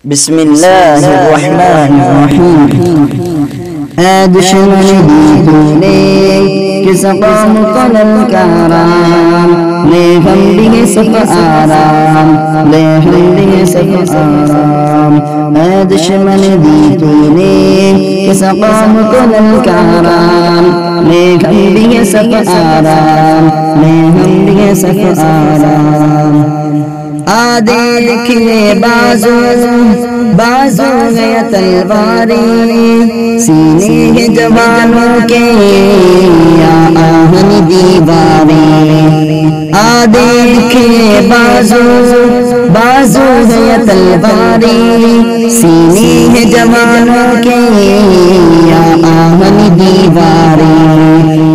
بسم اللہ الرحمن الرحیم۔ اے دشمن دی تو نے کس قوم قلل کارام، لے ہم بھی سف آرام، لے ہم بھی سف آرام۔ اے دشمن دی تو نے کس قوم قلل کارام، لے ہم بھی سف آرام، لے ہم بھی سف آرام۔ آدھے لکھے بازو بازو گیا تلواری، سینے جوانوں کے یا آہن دیواری۔ آدھے لکھے بازو بازو گیا تلواری، سینے جوانوں کے یا آہن دیواری۔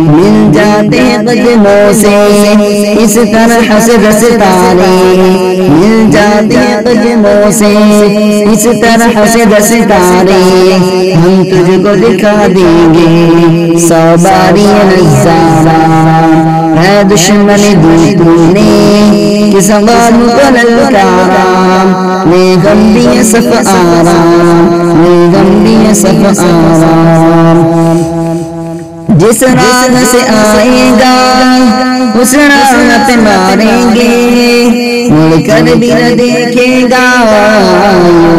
مل جاتے قدموں سے اس طرح سے دستارے، مل جاتے قدموں سے اس طرح سے دستارے، ہم تجھ کو دکھا دیں گے 100 باری نظارہ۔ اے دشمن دی تو نے کس قوم کو للکارام، لے غم بھی صف آرام، لے غم بھی صف آرام۔ جس راہ سے آئے گا اس راہ پہ ماریں گے، مڑ کر بھی نہ دیکھے گا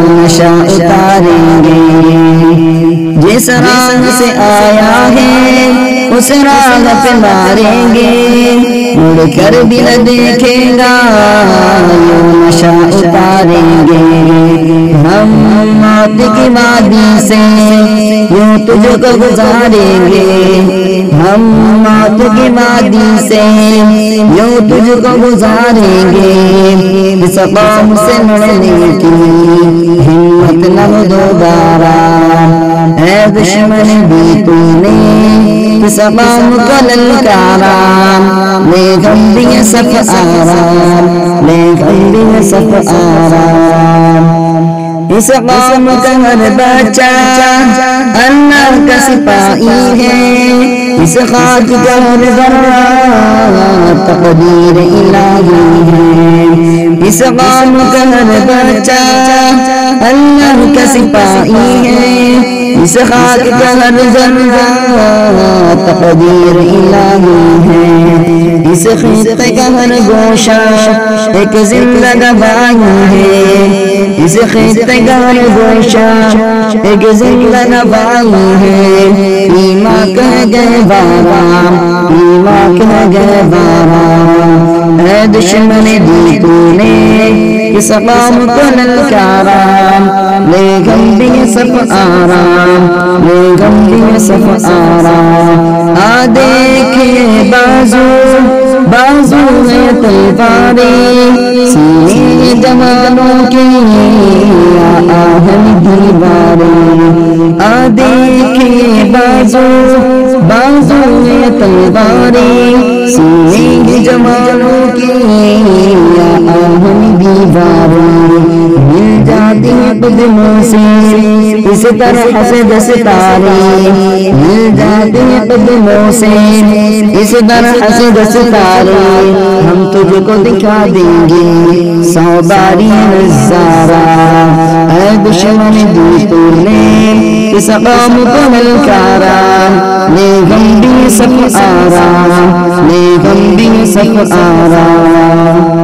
نشہ اتاریں گے۔ جس راہ سے آیا ہے اس راہ پہ ماریں گے، مڑ کر بھی نہ دیکھے گا نشہ اتاریں گے۔ ہم موت کی وادی سے یوں تجھ کو گزاریں گے، ہم موت کی وادی سے یوں تجھ کو گزاریں گے۔ اس قوم سے لڑنے کی ہمت نہ ہو دوبارہ، اے دشمن دی تو نے کس قوم کو للکارام، لے غم بھی صف آرام، لے غم بھی صف آرام۔ اس قوم کا ہر بچہ اللہ کا سپاہی ہے، اس خاک کا ہر ذرہ تقدیر الہی ہے۔ اس قوم کا ہر بچہ اللہ کا سپاہی ہے، اس خاک کا ہر ذرہ تقدیر الہی ہے۔ اس خطے کا ہر گوشہ ایک زندہ گواہی ہے، اس خطے کا ہر گوشہ ایک زندہ گواہی ہے۔ ایمان کہہ گئے بارام، ایمان کہہ گئے بارام۔ اے دشمن دی تو نے کس قوم کو للکارام، لے غم بھی صف آرام، لے غم بھی صف آرام۔ آ دیکھے بازو بازو ہے تلواری، سینے جوانوں کی یا آہن دیواری۔ آ دیکھے بازو بازو ہے تلواری، سینے جوانوں کی یا آہن دیواری۔ مل جاتی قدموں سے اس طرح سے دستارے، مل جاتی قدموں سے اس طرح سے دستارے، ہم تجھ کو دکھا دیں گے 100 باری نظارہ۔ اے دشمن دی تو نے کس قوم کو للکارام، لے غم بھی صف آرام، لے غم بھی صف آرام۔